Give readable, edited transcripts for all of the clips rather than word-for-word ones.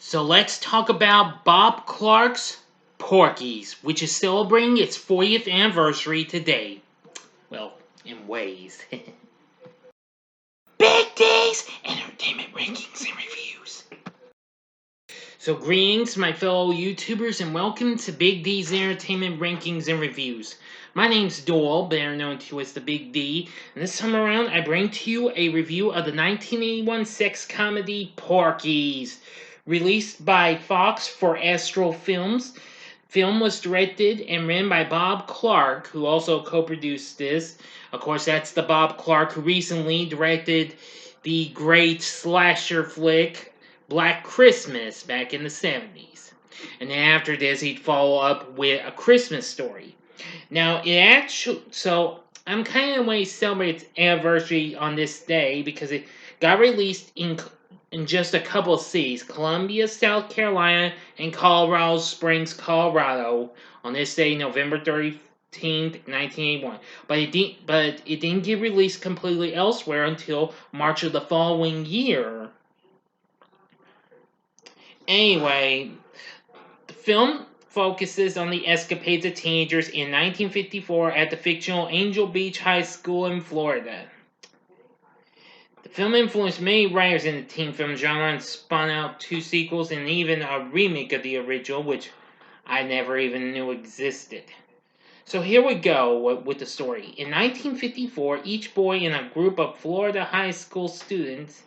So let's talk about Bob Clark's Porky's, which is celebrating its 40th anniversary today. Well, in ways. Big D's Entertainment Rankings and Reviews. So greetings, my fellow YouTubers, and welcome to Big D's Entertainment Rankings and Reviews. My name's Doyle, better known to as the Big D, and this time around I bring to you a review of the 1981 sex comedy Porky's, released by Fox for Astral Films. Film was directed and written by Bob Clark, who also co-produced this. Of course, that's the Bob Clark who recently directed the great slasher flick Black Christmas back in the 70s. And then after this, he'd follow up with A Christmas Story. Now, I'm kind of going to celebrate its anniversary on this day because it got released in just a couple of cities, Columbia, South Carolina, and Colorado Springs, Colorado, on this day, November 13th, 1981. But it didn't get released completely elsewhere until March of the following year. Anyway, the film focuses on the escapades of teenagers in 1954 at the fictional Angel Beach High School in Florida. The film influenced many writers in the teen film genre and spun out 2 sequels and even a remake of the original, which I never even knew existed. So here we go with the story. In 1954, each boy in a group of Florida high school students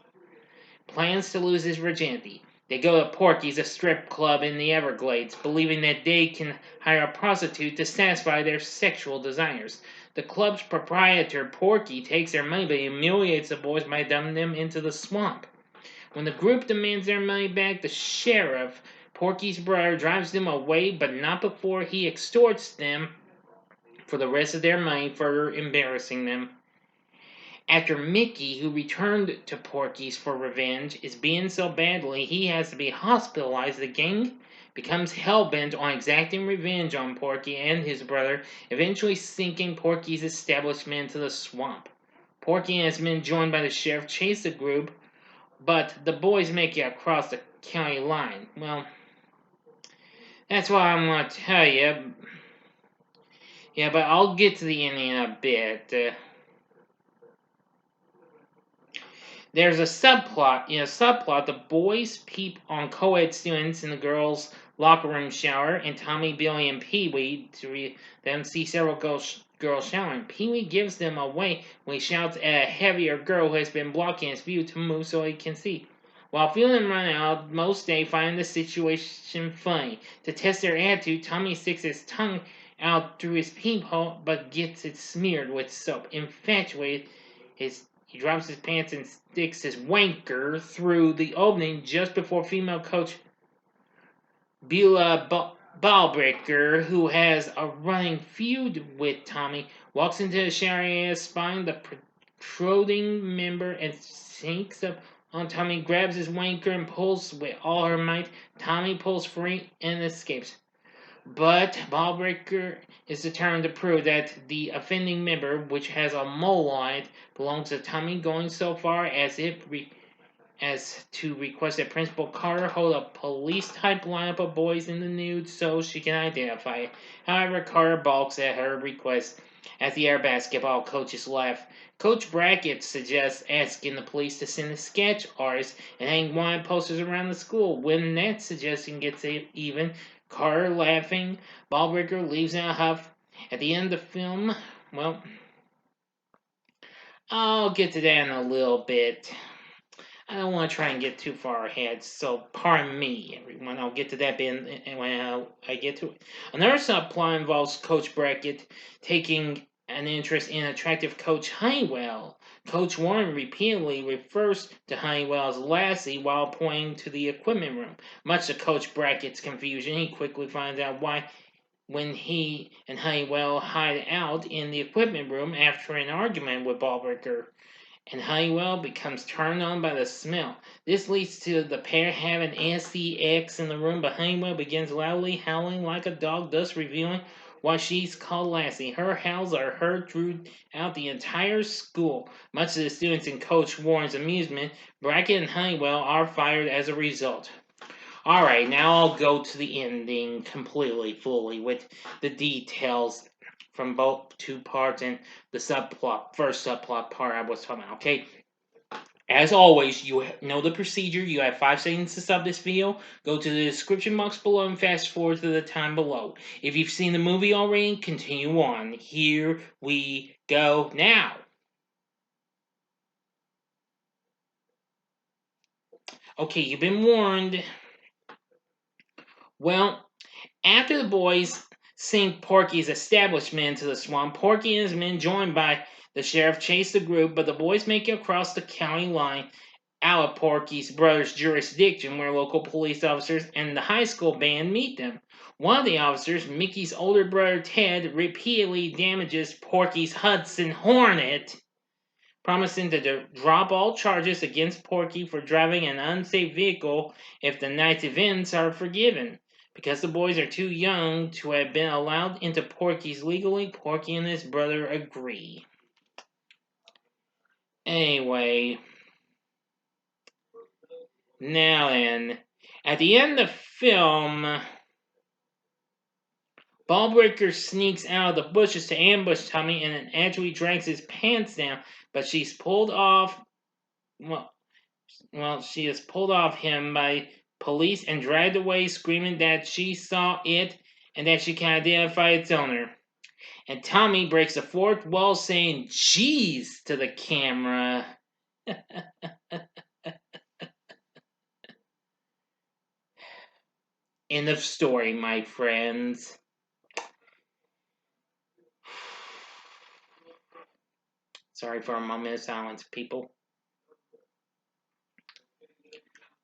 plans to lose his virginity. They go to Porky's, a strip club in the Everglades, believing that they can hire a prostitute to satisfy their sexual desires. The club's proprietor, Porky, takes their money but humiliates the boys by dumping them into the swamp. When the group demands their money back, the sheriff, Porky's brother, drives them away, but not before he extorts them for the rest of their money, further embarrassing them. After Mickey, who returned to Porky's for revenge, is beaten so badly he has to be hospitalized, the gang becomes hell-bent on exacting revenge on Porky and his brother, eventually sinking Porky's establishment into the swamp. Porky and his men, joined by the sheriff, chase the group, but the boys make it across the county line. Well, that's what I'm going to tell you. Yeah, but I'll get to the ending in a bit. There's a subplot. In a subplot, the boys peep on co-ed students in the girls' locker room shower, and Tommy, Billy, and Pee-wee then see several girls showering. Pee-wee gives them away when he shouts at a heavier girl who has been blocking his view to move so he can see. While feeling run out, most they find the situation funny. To test their attitude, Tommy sticks his tongue out through his peephole, but gets it smeared with soap. Infatuated, he drops his pants and sticks his wanker through the opening just before female coach Beulah Ballbreaker, who has a running feud with Tommy, walks into the shower area, spying the protruding member and sneaks up on Tommy, grabs his wanker and pulls with all her might. Tommy pulls free and escapes. But Ballbreaker is determined to prove that the offending member, which has a mole on it, belongs to Tommy, going so far as to request that Principal Carter hold a police-type lineup of boys in the nude so she can identify it. However, Carter balks at her request as the other basketball coaches laugh. Coach Brackett suggests asking the police to send a sketch artist and hang wanted posters around the school. When that suggestion gets even, Carter, laughing, Ballbreaker leaves in a huff. At the end of the film, well, I'll get to that in a little bit. I don't want to try and get too far ahead, so pardon me, everyone. I'll get to that bit when I get to it. Another subplot involves Coach Brackett taking an interest in attractive Coach Honeywell. Coach Warren repeatedly refers to Honeywell as Lassie while pointing to the equipment room. Much to Coach Brackett's confusion, he quickly finds out why when he and Honeywell hide out in the equipment room after an argument with Ballbreaker, and Honeywell becomes turned on by the smell. This leads to the pair having SEX in the room, but Honeywell begins loudly howling like a dog, thus revealing why she's called Lassie. Her howls are heard throughout the entire school. Much to the students and Coach Warren's amusement, Brackett and Honeywell are fired as a result. Alright, now I'll go to the ending completely, fully, with the details from both two parts and the first subplot part I was talking about, okay? As always, you know the procedure. You have 5 seconds to stop this video. Go to the description box below and fast forward to the time below. If you've seen the movie already, continue on. Here we go now. Okay, you've been warned. Well, after the boys sink Porky's establishment into the swamp, Porky and his men, joined by the sheriff, chase the group, but the boys make it across the county line out of Porky's brother's jurisdiction, where local police officers and the high school band meet them. One of the officers, Mickey's older brother Ted, repeatedly damages Porky's Hudson Hornet, promising to drop all charges against Porky for driving an unsafe vehicle if the night's events are forgiven. Because the boys are too young to have been allowed into Porky's legally, Porky and his brother agree. Anyway, now then, at the end of the film, Ballbreaker sneaks out of the bushes to ambush Tommy and then actually drags his pants down, but she's pulled off. She is pulled off him by police and dragged away, screaming that she saw it and that she can identify its owner. And Tommy breaks the fourth wall, saying "Jeez" to the camera. End of story, my friends. Sorry for a moment of silence, people.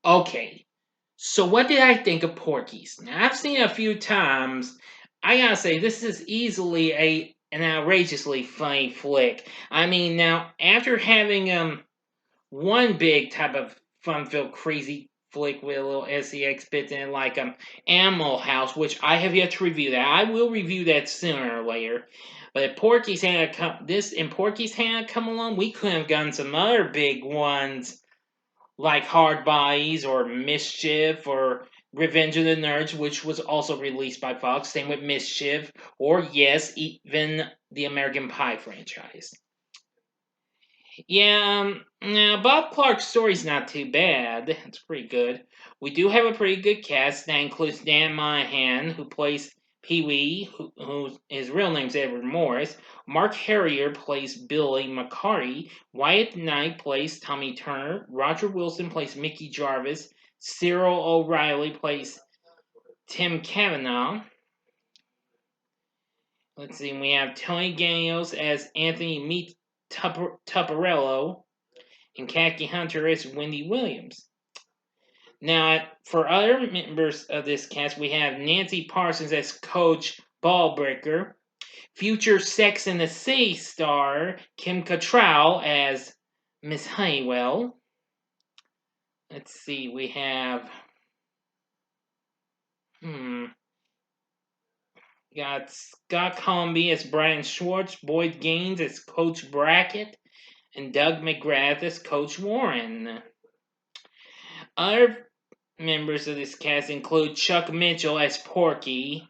Okay, so what did I think of Porky's? Now, I've seen it a few times. I gotta say, this is easily an outrageously funny flick. I mean, now, after having one big type of fun-filled crazy flick with a little SEX bits in it, like Animal House, which I have yet to review that. I will review that sooner or later. But if Porky's had come along, we could have gotten some other big ones like Hard Bodies or Mischief or Revenge of the Nerds, which was also released by Fox. Same with Mischief, or yes, even the American Pie franchise. Yeah, Bob Clark's story's not too bad. It's pretty good. We do have a pretty good cast that includes Dan Monahan, who plays Pee Wee, who his real name's Edward Morris. Mark Harrier plays Billy McCarty. Wyatt Knight plays Tommy Turner. Roger Wilson plays Mickey Jarvis. Cyril O'Reilly plays Tim Cavanaugh. Let's see, we have Tony Daniels as Anthony Meat Tupperello, and Khaki Hunter as Wendy Williams. Now, for other members of this cast, we have Nancy Parsons as Coach Ballbreaker, future Sex and the City star Kim Cattrall as Miss Honeywell. Let's see, we have got Scott Colby as Brian Schwartz, Boyd Gaines as Coach Brackett, and Doug McGrath as Coach Warren. Other members of this cast include Chuck Mitchell as Porky.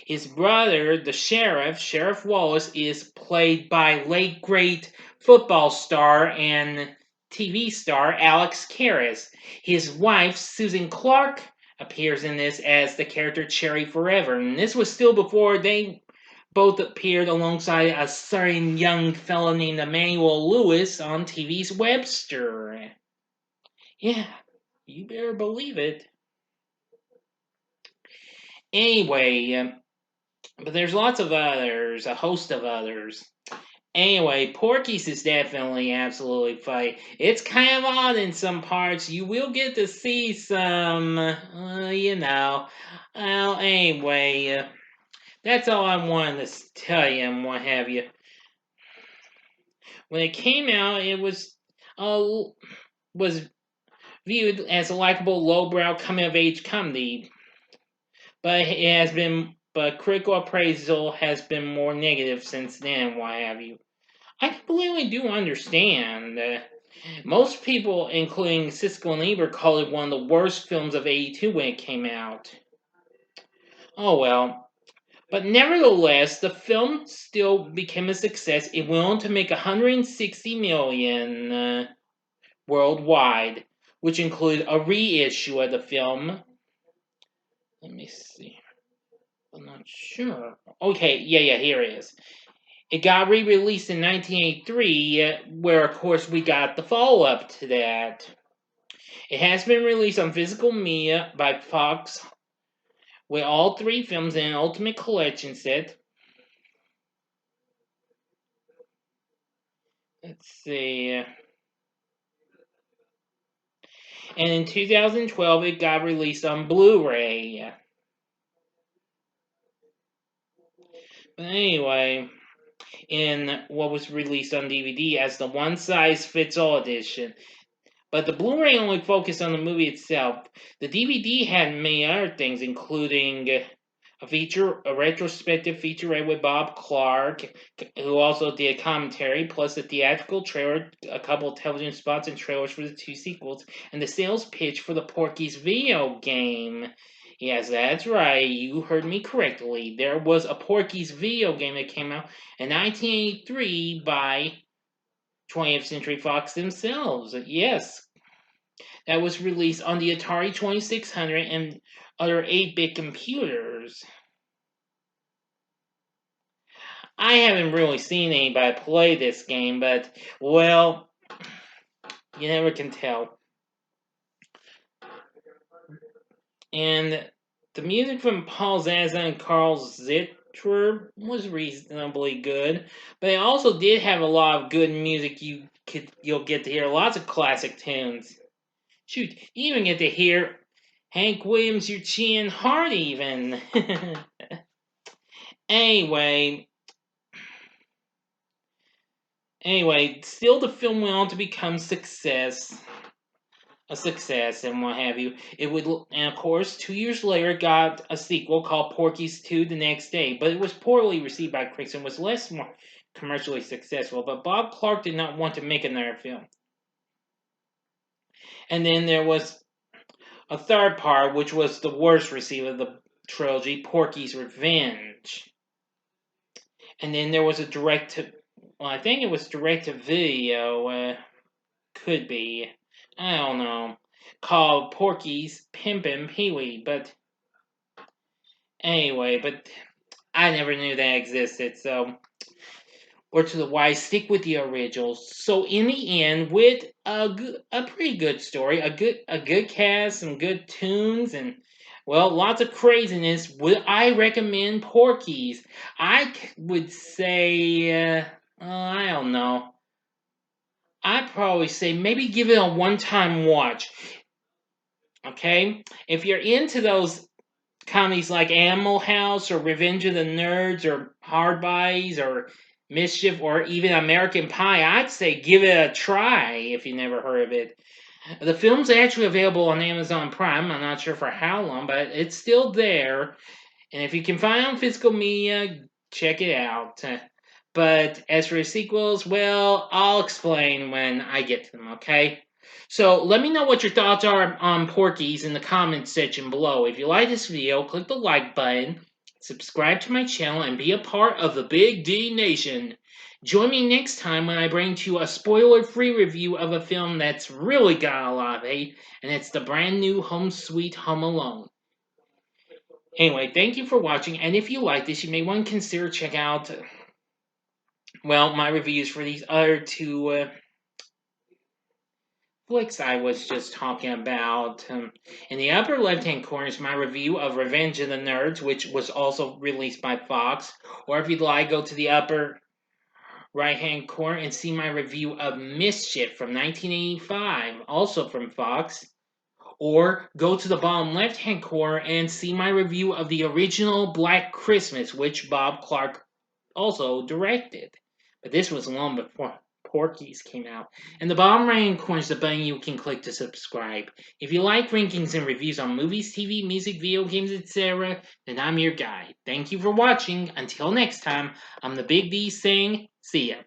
His brother, the sheriff, Sheriff Wallace, is played by late great football star and TV star Alex Karras. His wife, Susan Clark, appears in this as the character Cherry Forever. And this was still before they both appeared alongside a certain young fellow named Emmanuel Lewis on TV's Webster. Yeah, you better believe it. Anyway, but there's lots of others, a host of others. Anyway, Porky's is definitely absolutely funny. It's kind of odd in some parts. You will get to see some, Well, anyway, that's all I wanted to tell you and what have you. When it came out, it was viewed as a likable, lowbrow coming-of-age comedy, but critical appraisal has been more negative since then. What have you? I completely do understand. Most people, including Siskel and Ebert, call it one of the worst films of '82 when it came out. Oh well. But nevertheless, the film still became a success. It went on to make 160 million worldwide, which included a reissue of the film. Let me see. I'm not sure. Okay, yeah, here it is. It got re-released in 1983, where of course we got the follow-up to that. It has been released on physical media by Fox, with all three films in an Ultimate Collection set. Let's see. And in 2012, it got released on Blu-ray. But anyway, in what was released on DVD as the one-size-fits-all edition. But the Blu-ray only focused on the movie itself. The DVD had many other things, including a retrospective featurette with Bob Clark, who also did commentary, plus a theatrical trailer, a couple of television spots and trailers for the two sequels, and the sales pitch for the Porky's video game. Yes, that's right. You heard me correctly. There was a Porky's video game that came out in 1983 by 20th Century Fox themselves. Yes, that was released on the Atari 2600 and other 8-bit computers. I haven't really seen anybody play this game, but, well, you never can tell. And the music from Paul Zaza and Carl Zittrer was reasonably good, but it also did have a lot of good music. You'll get to hear lots of classic tunes. Shoot, you even get to hear Hank Williams, Eugene Hart even. Anyway, still the film went on to become a success and what have you. And of course, 2 years later, got a sequel called Porky's 2 the next day, but it was poorly received by critics and was more commercially successful. But Bob Clark did not want to make another film. And then there was a third part, which was the worst received of the trilogy, Porky's Revenge. And then there was a I think it was direct to video, could be, I don't know, called Porky's Pimpin' Pee-wee, but anyway, but I never knew that existed, so, or to the wise, stick with the originals. So in the end, with a pretty good story, a good cast, some good tunes, and well, lots of craziness. Would I recommend Porky's? I would say, I don't know. I'd probably say maybe give it a one-time watch. Okay? If you're into those comedies like Animal House or Revenge of the Nerds or Hard Bodies or Mischief or even American Pie, I'd say give it a try if you never heard of it. The film's actually available on Amazon Prime. I'm not sure for how long, but it's still there. And if you can find it on physical media, check it out. But as for the sequels, well, I'll explain when I get to them, okay? So let me know what your thoughts are on Porky's in the comments section below. If you like this video, click the like button, subscribe to my channel, and be a part of the Big D Nation. Join me next time when I bring to you a spoiler-free review of a film that's really got a lot of hate, and it's the brand new Home Sweet Home Alone. Anyway, thank you for watching, and if you like this, you may want to consider check out, well, my reviews for these other two flicks I was just talking about. In the upper left-hand corner is my review of Revenge of the Nerds, which was also released by Fox. Or if you'd like, go to the upper right-hand corner and see my review of Mischief from 1985, also from Fox. Or go to the bottom left-hand corner and see my review of the original Black Christmas, which Bob Clark also directed. But this was long before Porky's came out. And the bottom right-hand corner is the button you can click to subscribe. If you like rankings and reviews on movies, TV, music, video games, etc., then I'm your guy. Thank you for watching. Until next time, I'm the Big D saying, see ya.